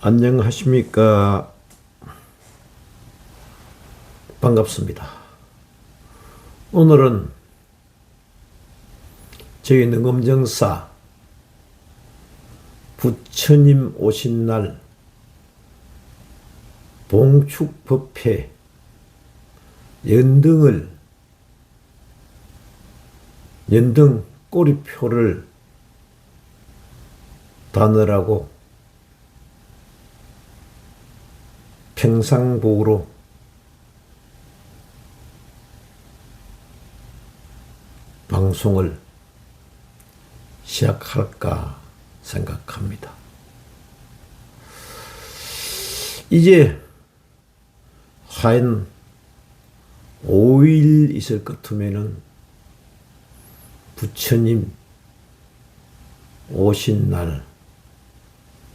안녕하십니까. 반갑습니다. 오늘은 저희 능엄정사 부처님 오신 날 봉축법회 연등 꼬리표를 다느라고 평상복으로 방송을 시작할까 생각합니다. 이제 한 5일 있을 것 같으면은 부처님 오신 날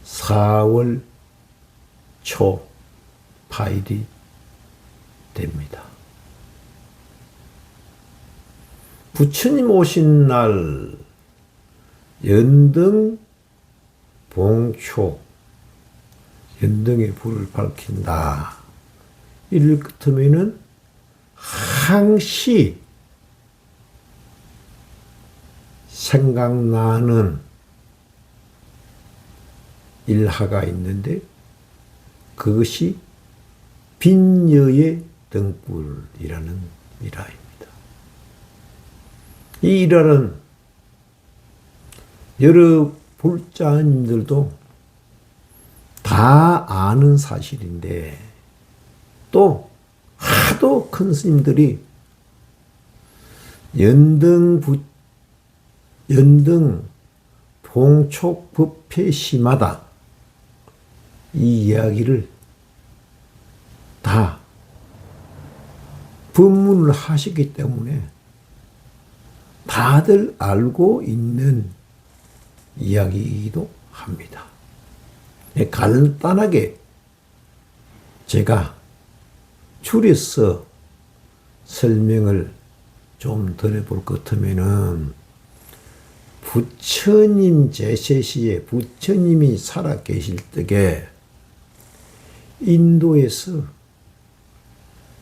4월 초 8일이 됩니다. 부처님 오신 날 연등 봉촉 연등의 불을 밝힌다. 이럴 것 같으면은 항시 생각나는 일화가 있는데 그것이 빈여의 등불이라는 일화입니다. 이 일화는 여러 불자님들도 다 아는 사실인데 또 하도 큰 스님들이 연등 봉촉 법회 시마다 이 이야기를 다 법문을 하시기 때문에 다들 알고 있는 이야기이기도 합니다. 간단하게 제가 줄여서 설명을 좀 드려볼 것 같으면은 부처님 제세시에 부처님이 살아 계실 때에 인도에서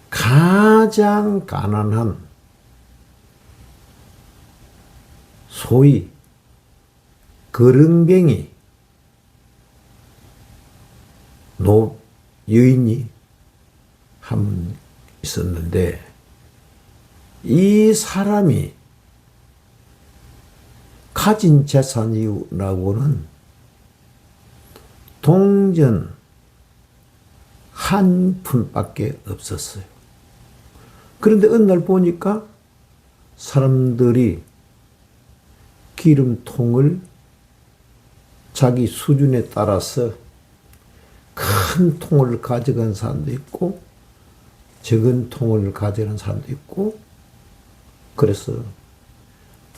가장 가난한 소위 거렁뱅이 여인이 한 분 있었는데 이 사람이 가진 재산이라고는 동전 한 푼밖에 없었어요. 그런데 어느 날 보니까 사람들이 기름통을 자기 수준에 따라서 큰 통을 가져간 사람도 있고 적은 통을 가져간 사람도 있고 그래서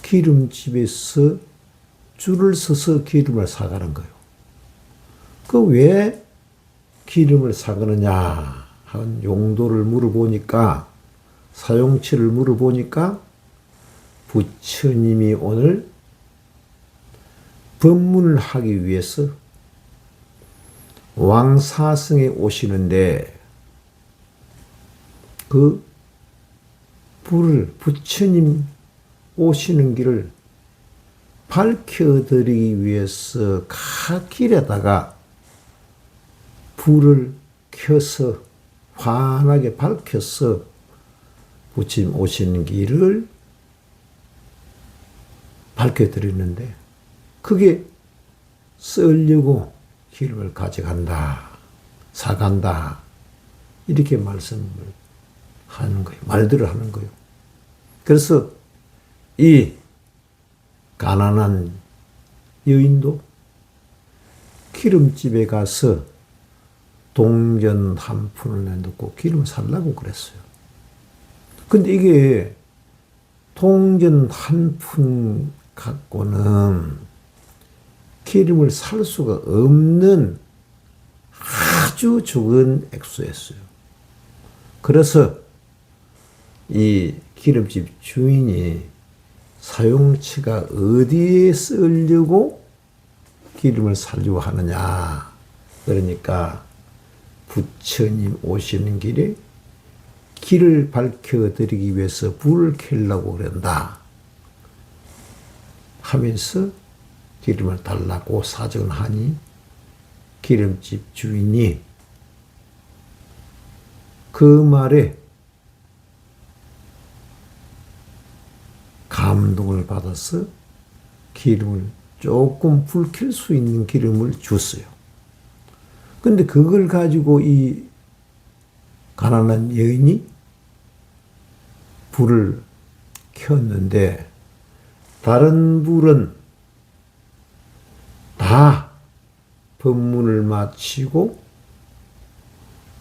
기름집에서 줄을 서서 기름을 사가는 거예요. 그 왜 기름을 사가느냐 하는 용도를 물어보니까 사용처를 물어보니까 부처님이 오늘 법문을 하기 위해서 왕사성에 오시는데 그 불을 부처님 오시는 길을 밝혀드리기 위해서 갓길에다가 불을 켜서 환하게 밝혀서 부처님 오시는 길을 밝혀드리는데 그게 쓰려고 기름을 가져간다, 사간다 이렇게 말씀을 하는 거예요. 말들을 하는 거예요. 그래서 이 가난한 여인도 기름집에 가서 동전 한 푼을 내놓고 기름을 살라고 그랬어요. 근데 이게 동전 한 푼 갖고는 기름을 살 수가 없는 아주 적은 액수였어요. 그래서 이 기름집 주인이 사용처가 어디에 쓰려고 기름을 살려고 하느냐 그러니까 부처님 오시는 길에 길을 밝혀드리기 위해서 불을 켜려고 그런다 하면서 기름을 달라고 사정하니 기름집 주인이 그 말에 감동을 받아서 기름을 조금 불 켤 수 있는 기름을 줬어요. 근데 그걸 가지고 이 가난한 여인이 불을 켰는데 다른 불은 다 법문을 마치고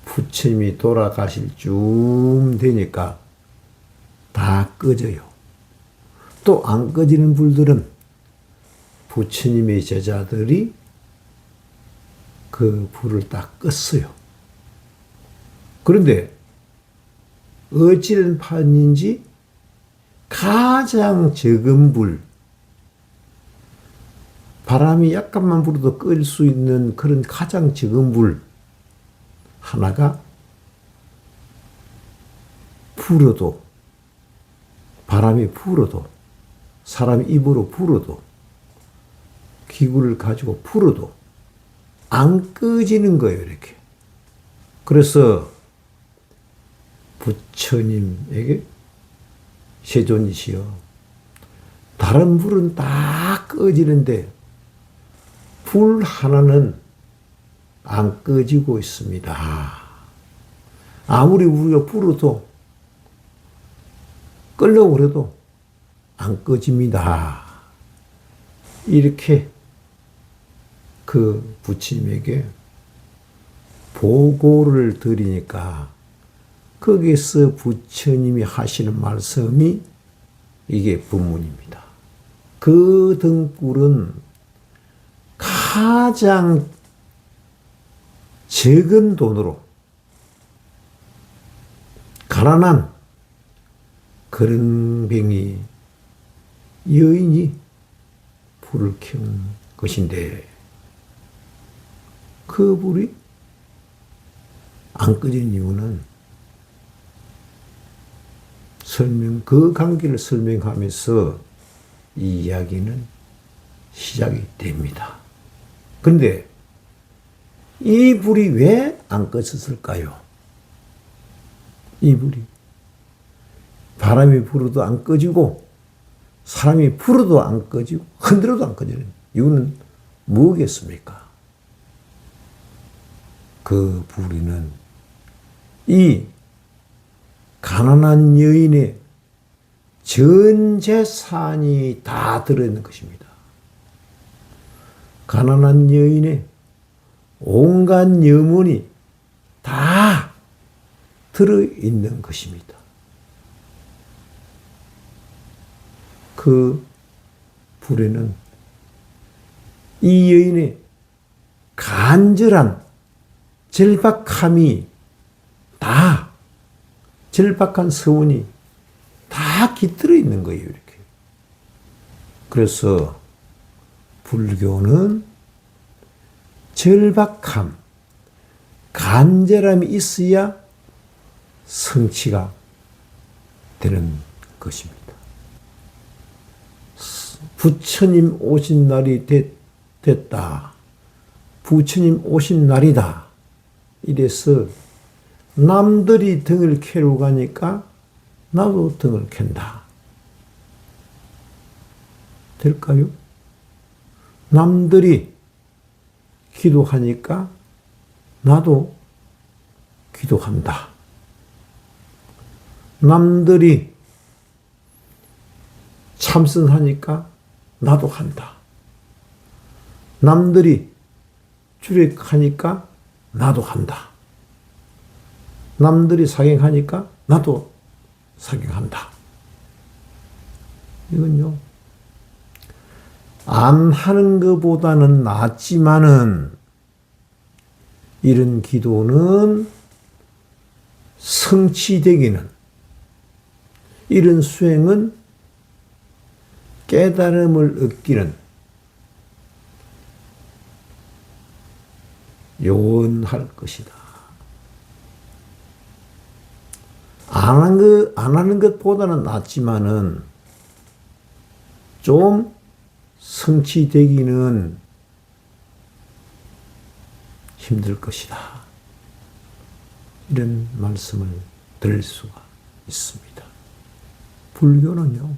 부처님이 돌아가실 쯤 되니까 다 꺼져요. 또 안 꺼지는 불들은 부처님의 제자들이 그 불을 딱 껐어요. 그런데 어찌된 판인지 가장 적은 불, 바람이 약간만 불어도 끌 수 있는 그런 가장 적은 불 하나가 불어도, 바람이 불어도, 사람 입으로 불어도, 기구를 가지고 불어도 안 꺼지는 거예요, 이렇게. 그래서 부처님에게 세존이시여, 다른 불은 다 꺼지는데 불 하나는 안 꺼지고 있습니다. 아무리 우리가 불어도 끌려고 해도 안 꺼집니다. 이렇게 그 부처님에게 보고를 드리니까 거기서 부처님이 하시는 말씀이 이게 법문입니다. 그 등불은 가장 적은 돈으로 가난한 그런 병이 여인이 불을 켜는 것인데 그 불이 안 꺼진 이유는 그 관계를 설명하면서 이 이야기는 시작이 됩니다. 그런데 이 불이 왜 안 꺼졌을까요? 이 불이 바람이 불어도 안 꺼지고 사람이 불어도 안 꺼지고 흔들어도 안 꺼지는 이유는 뭐겠습니까? 그 불이는 이 가난한 여인의 전 재산이 다 들어있는 것입니다. 가난한 여인의 온갖 염원이 다 들어있는 것입니다. 그 불에는 이 여인의 간절한 절박함이 다, 절박한 서원이 다 깃들어 있는 거예요, 이렇게. 그래서 불교는 절박함, 간절함이 있어야 성취가 되는 것입니다. 부처님 오신 날이 됐다. 부처님 오신 날이다. 이래서 남들이 등을 캐러 가니까 나도 등을 캔다. 될까요? 남들이 기도하니까 나도 기도한다. 남들이 참선하니까 나도 한다. 남들이 주력하니까 나도 한다. 남들이 사경하니까 나도 사경한다. 이건요, 안 하는 것보다는 낫지만은 이런 기도는 성취되기는, 이런 수행은 깨달음을 얻기는 요원할 것이다. 안 하는 것보다는 낫지만은 좀 성취되기는 힘들 것이다. 이런 말씀을 드릴 수가 있습니다. 불교는요,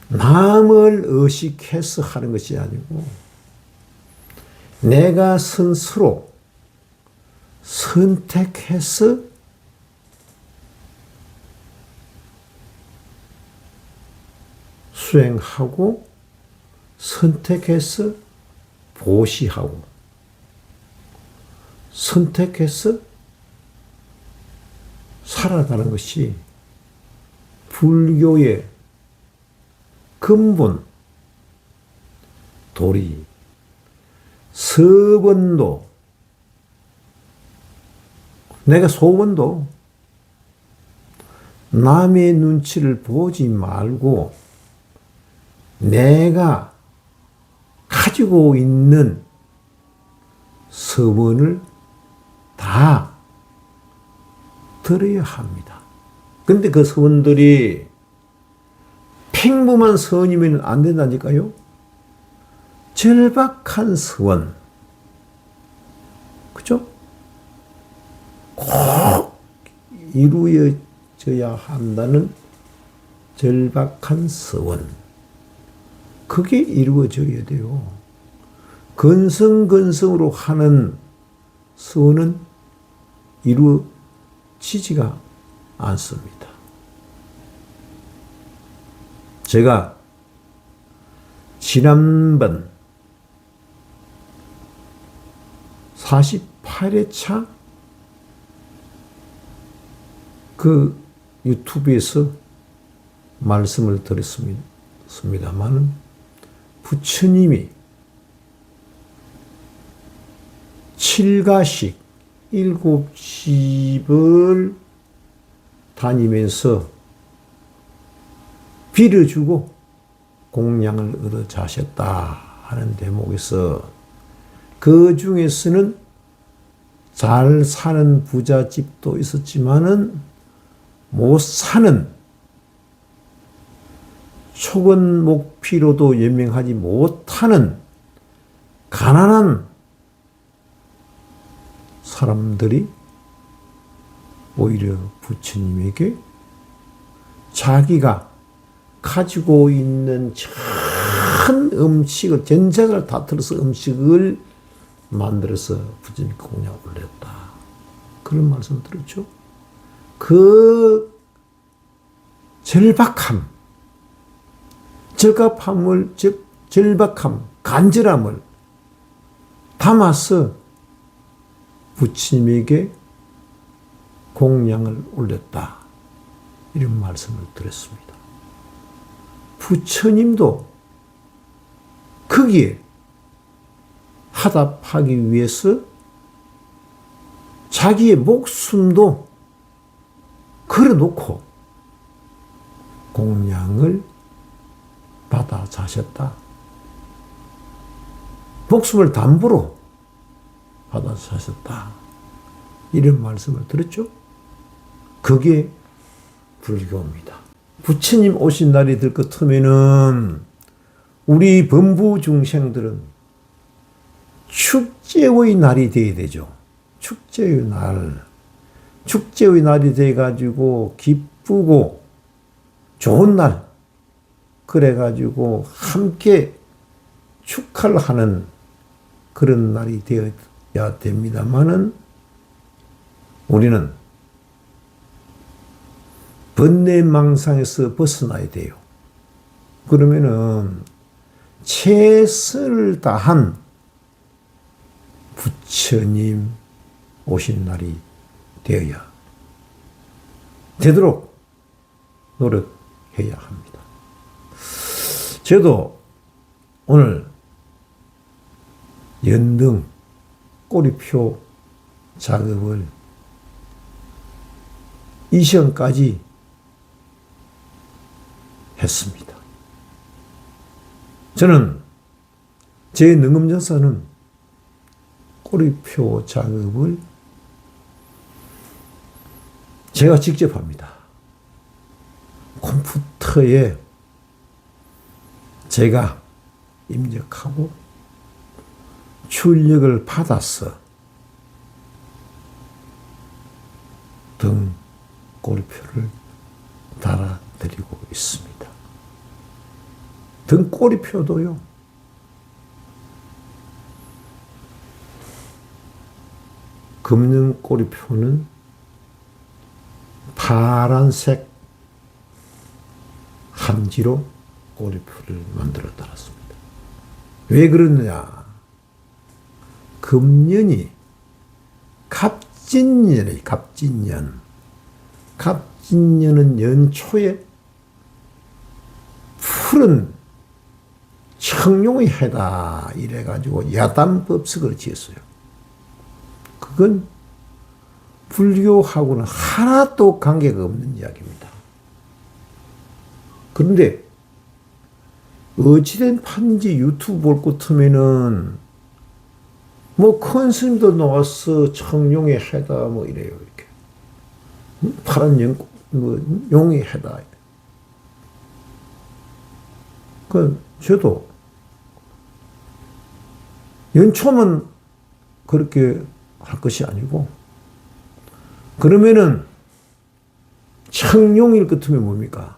남을 의식해서 하는 것이 아니고 내가 스스로 선택해서 수행하고 선택해서 보시하고 선택해서 살아가는 것이 불교의 근본 도리, 서원도, 내가 소원도 남의 눈치를 보지 말고 내가 가지고 있는 서원을 다 들어야 합니다. 근데 그 서원들이 평범한 서원이면 안 된다니까요. 절박한 서원, 그죠? 꼭 이루어져야 한다는 절박한 서원, 그게 이루어져야 돼요. 건성건성으로 하는 서원은 이루어지지가 않습니다. 제가 지난번 48회차 그 유튜브에서 말씀을 드렸습니다만 부처님이 7가식 7집을 다니면서 빌어주고 공양을 얻어 자셨다 하는 대목에서 그 중에서는 잘 사는 부잣집도 있었지만은 못 사는 초건 목피로도 연명하지 못하는 가난한 사람들이 오히려 부처님에게 자기가 가지고 있는 큰 음식을, 전쟁을 다 틀어서 음식을 만들어서 부처님 공양을 올렸다. 그런 말씀 들었죠? 그 절박함, 절박함, 간절함을 담아서 부처님에게 공양을 올렸다. 이런 말씀을 드렸습니다. 부처님도 거기에 화답하기 위해서 자기의 목숨도 걸어놓고 공양을 받아 자셨다. 목숨을 담보로 받아 자셨다. 이런 말씀을 들었죠? 그게 불교입니다. 부처님 오신 날이 될 것 같으면은 우리 범부 중생들은 축제의 날이 되어야 되죠. 축제의 날. 축제의 날이 돼가지고 기쁘고 좋은 날. 그래가지고 함께 축하를 하는 그런 날이 되어야 됩니다만은 우리는 번뇌망상에서 벗어나야 돼요. 그러면은 최선을 다한 부처님 오신 날이 되어야 되도록 노력해야 합니다. 저도 오늘 연등 꼬리표 작업을 2시간까지 했습니다. 저는 제 능음전사는 꼬리표 작업을 제가 직접 합니다. 컴퓨터에 제가 입력하고 출력을 받아서 등 꼬리표를 달아드리고 있습니다. 등 꼬리표도요, 금능 꼬리표는 파란색 함지로 꼬리표를 만들어 달았습니다. 왜 그러느냐? 금년이 갑진년이에요. 갑진년. 갑진년은 연초에 푸른 청룡의 해다 이래가지고 야단법석을 지었어요. 그건 불교하고는 하나도 관계가 없는 이야기입니다. 그런데 어찌된 판인지 유튜브 볼 것 같으면은 뭐 큰 스님도 나와서 청룡의 해다 뭐 이래요. 이렇게 파란 용의 해다. 저도 연초만 그렇게 할 것이 아니고, 그러면은 청룡일 것 같으면 뭡니까?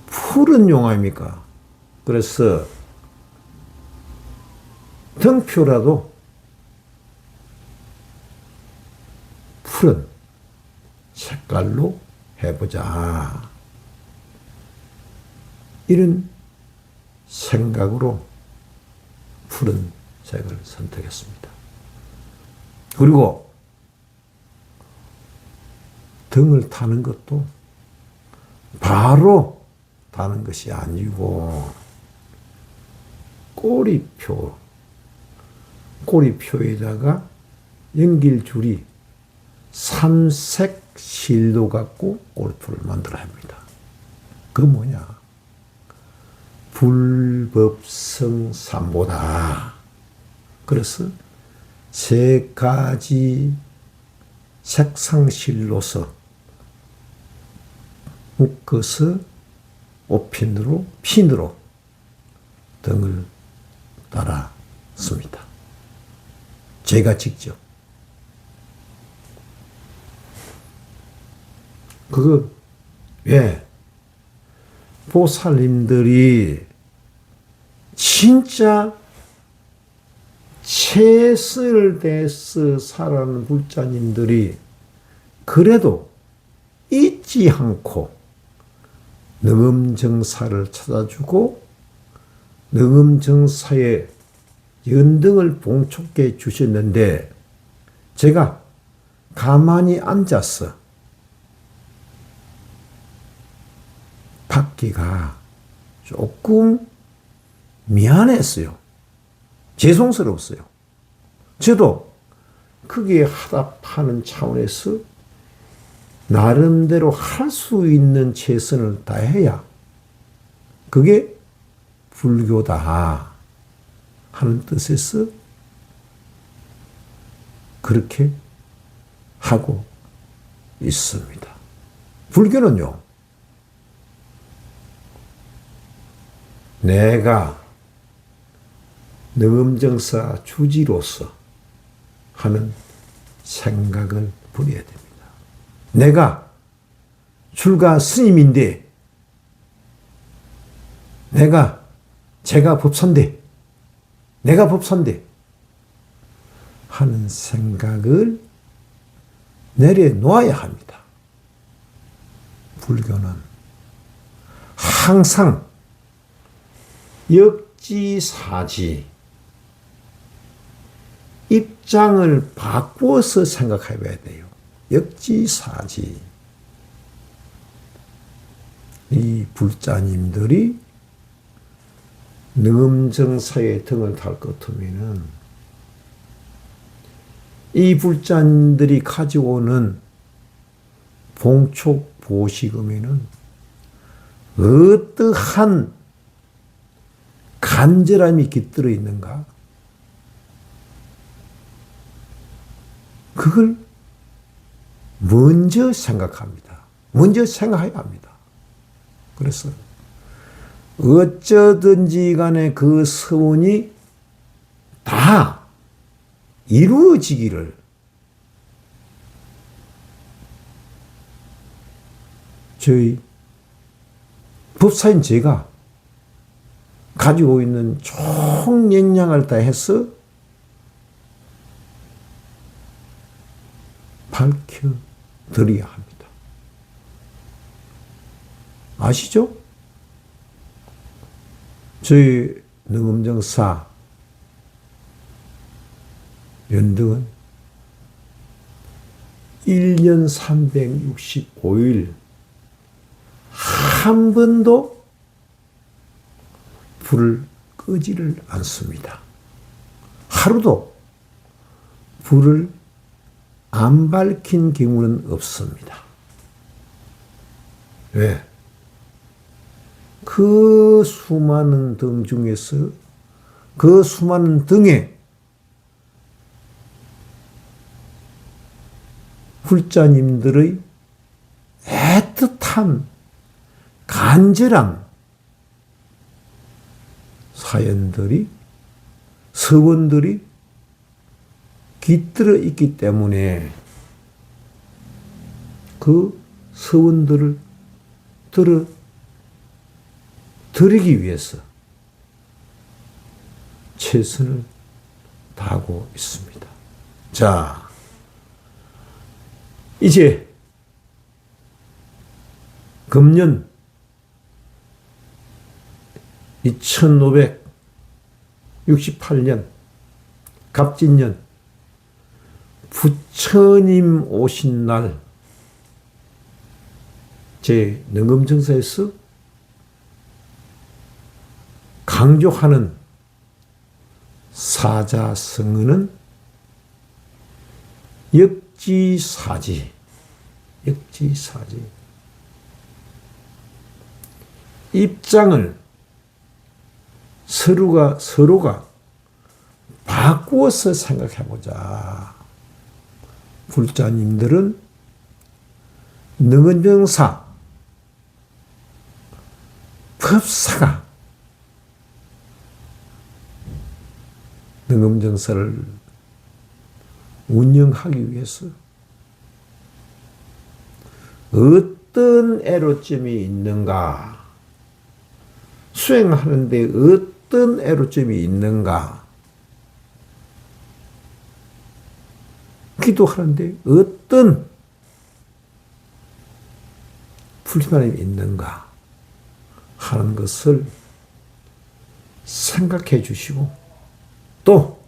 푸른 용 아닙니까? 그래서 등표라도 푸른 색깔로 해보자. 이런 생각으로 푸른 색을 선택했습니다. 그리고 등을 타는 것도 바로 타는 것이 아니고 꼬리표에다가 연길줄이 삼색 실도 갖고 꼬리표를 만들어야 합니다. 그 뭐냐? 불법성삼보다. 그래서 세 가지 색상실로서 묶어서 옷핀으로 핀으로 등을 달았습니다. 제가 직접. 그거 왜? 보살님들이 진짜 최선을 다해서 살아가는 불자님들이 그래도 잊지 않고 능엄정사를 찾아주고 능엄정사의 연등을 봉촉해 주셨는데, 제가 가만히 앉아서 받기가 조금 미안했어요. 죄송스러웠어요. 저도 크게 하답하는 차원에서 나름대로 할 수 있는 최선을 다해야 그게 불교다 하는 뜻에서 그렇게 하고 있습니다. 불교는요, 내가 능엄정사 주지로서 하는 생각을 버려야 됩니다. 내가 출가 스님인데, 제가 법사인데, 내가 법사인데 하는 생각을 내려놓아야 합니다. 불교는 항상 역지사지, 입장을 바꾸어서 생각해 봐야 돼요. 역지사지. 이 불자님들이 능엄정사에 등을 달 것 같으면은 이 불자님들이 가지고 오는 봉촉 보시금에는 어떠한 간절함이 깃들어 있는가? 그걸 먼저 생각합니다. 먼저 생각해야 합니다. 그래서 어쩌든지 간에 그 소원이 다 이루어지기를 저희 법사인 제가 가지고 있는 총역량을 다해서 밝혀드려야 합니다. 아시죠? 저희 능엄정사 연등은 1년 365일 한 번도 불을 끄지를 않습니다. 하루도 불을 안 밝힌 경우는 없습니다. 왜? 그 수많은 등 중에서 그 수많은 등에 불자님들의 애틋한 간절한 사연들이 서원들이 깃들어 있기 때문에 그 서원들을 드리기 위해서 최선을 다하고 있습니다. 자, 이제 금년 2568년 갑진년 부처님 오신 날 제 능엄정사에서 강조하는 사자성어는 역지사지. 입장을 서로가 바꾸어서 생각해보자. 불자님들은 능엄정사 법사가 능엄정사를 운영하기 위해서 어떤 애로점이 있는가, 수행하는데 어떤 애로점이 있는가, 기도하는데 어떤 불편함이 있는가 하는 것을 생각해 주시고, 또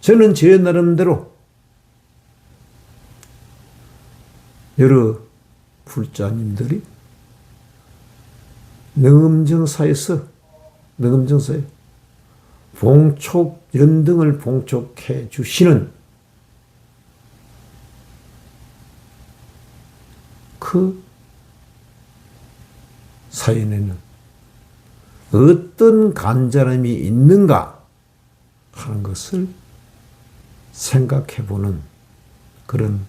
저는 제 나름대로 여러 불자님들이 능엄정사에 봉촉 연등을 봉촉해 주시는 그 사연에는 어떤 간절함이 있는가 하는 것을 생각해보는 그런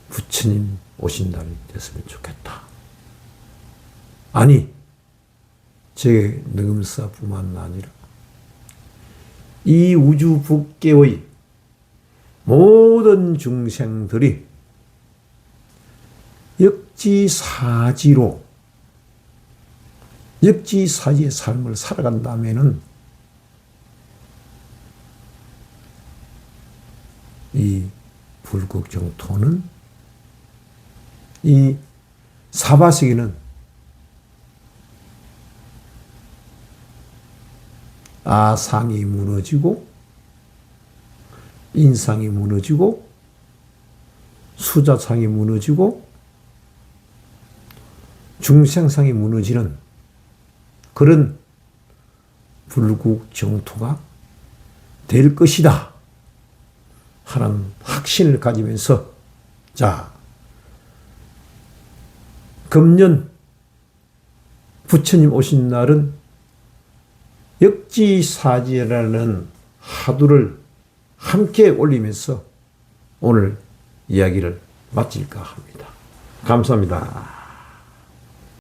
부처님 오신 날이 됐으면 좋겠다. 아니, 제 능엄사뿐만 아니라 이 우주 법계의 모든 중생들이 역지사지의 삶을 살아간다면은 이 불국정토는, 이 사바세계는 아상이 무너지고 인상이 무너지고 수자상이 무너지고 중생상이 무너지는 그런 불국정토가 될 것이다 하는 확신을 가지면서, 자, 금년 부처님 오신 날은 역지사지라는 화두를 함께 올리면서 오늘 이야기를 마칠까 합니다. 감사합니다.